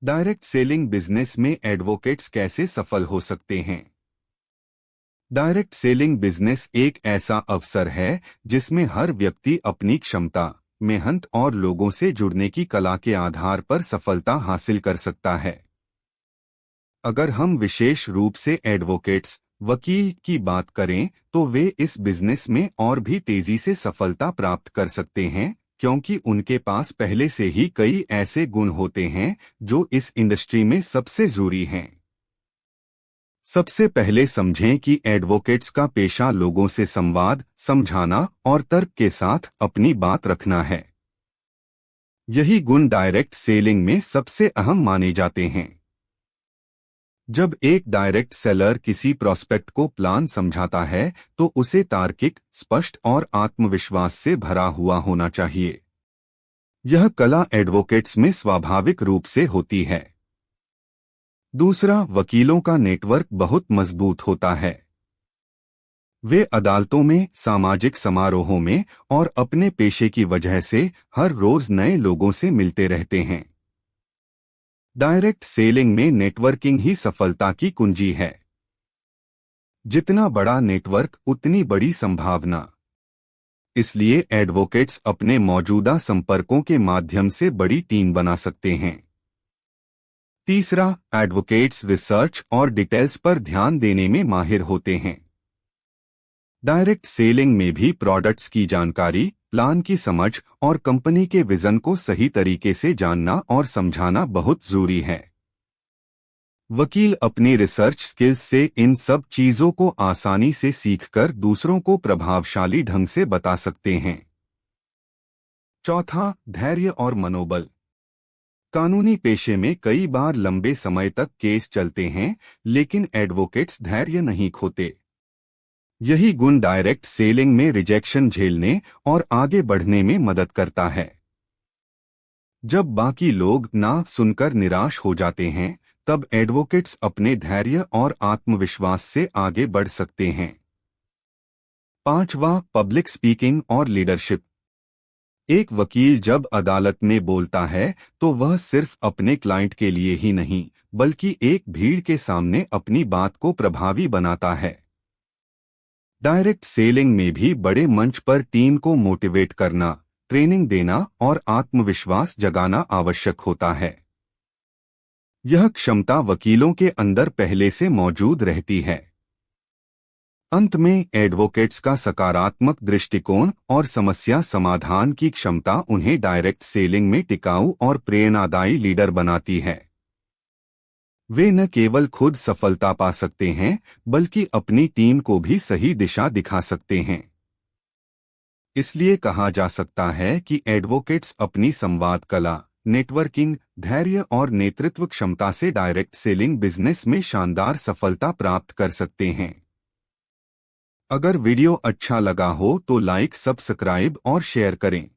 Direct selling business में advocates कैसे सफल हो सकते हैं? डायरेक्ट सेलिंग बिजनेस एक ऐसा अवसर है जिसमें हर व्यक्ति अपनी क्षमता, मेहनत और लोगों से जुड़ने की कला के आधार पर सफलता हासिल कर सकता है। अगर हम विशेष रूप से एडवोकेट्स, वकील की बात करें तो वे इस बिजनेस में और भी तेजी से सफलता प्राप्त कर सकते हैं, क्योंकि उनके पास पहले से ही कई ऐसे गुण होते हैं जो इस इंडस्ट्री में सबसे जरूरी हैं। सबसे पहले समझें कि एडवोकेट्स का पेशा लोगों से संवाद, समझाना और तर्क के साथ अपनी बात रखना है। यही गुण डायरेक्ट सेलिंग में सबसे अहम माने जाते हैं। जब एक डायरेक्ट सेलर किसी प्रोस्पेक्ट को प्लान समझाता है तो उसे तार्किक, स्पष्ट और आत्मविश्वास से भरा हुआ होना चाहिए। यह कला एडवोकेट्स में स्वाभाविक रूप से होती है। दूसरा, वकीलों का नेटवर्क बहुत मजबूत होता है। वे अदालतों में, सामाजिक समारोहों में और अपने पेशे की वजह से हर रोज नए लोगों से मिलते रहते हैं। डायरेक्ट सेलिंग में नेटवर्किंग ही सफलता की कुंजी है। जितना बड़ा नेटवर्क उतनी बड़ी संभावना। इसलिए एडवोकेट्स अपने मौजूदा संपर्कों के माध्यम से बड़ी टीम बना सकते हैं। तीसरा, एडवोकेट्स रिसर्च और डिटेल्स पर ध्यान देने में माहिर होते हैं। डायरेक्ट सेलिंग में भी प्रोडक्ट्स की जानकारी, प्लान की समझ और कंपनी के विजन को सही तरीके से जानना और समझाना बहुत जरूरी है। वकील अपनी रिसर्च स्किल्स से इन सब चीजों को आसानी से सीखकर दूसरों को प्रभावशाली ढंग से बता सकते हैं। चौथा, धैर्य और मनोबल। कानूनी पेशे में कई बार लंबे समय तक केस चलते हैं, लेकिन एडवोकेट्स धैर्य नहीं खोते। यही गुण डायरेक्ट सेलिंग में रिजेक्शन झेलने और आगे बढ़ने में मदद करता है। जब बाकी लोग ना सुनकर निराश हो जाते हैं, तब एडवोकेट्स अपने धैर्य और आत्मविश्वास से आगे बढ़ सकते हैं। पांचवा, पब्लिक स्पीकिंग और लीडरशिप। एक वकील जब अदालत में बोलता है तो वह सिर्फ अपने क्लाइंट के लिए ही नहीं, बल्कि एक भीड़ के सामने अपनी बात को प्रभावी बनाता है। डायरेक्ट सेलिंग में भी बड़े मंच पर टीम को मोटिवेट करना, ट्रेनिंग देना और आत्मविश्वास जगाना आवश्यक होता है। यह क्षमता वकीलों के अंदर पहले से मौजूद रहती है। अंत में, एडवोकेट्स का सकारात्मक दृष्टिकोण और समस्या समाधान की क्षमता उन्हें डायरेक्ट सेलिंग में टिकाऊ और प्रेरणादायी लीडर बनाती है। वे न केवल खुद सफलता पा सकते हैं, बल्कि अपनी टीम को भी सही दिशा दिखा सकते हैं। इसलिए कहा जा सकता है कि एडवोकेट्स अपनी संवाद कला, नेटवर्किंग, धैर्य और नेतृत्व क्षमता से डायरेक्ट सेलिंग बिजनेस में शानदार सफलता प्राप्त कर सकते हैं। अगर वीडियो अच्छा लगा हो तो लाइक, सब्सक्राइब और शेयर करें।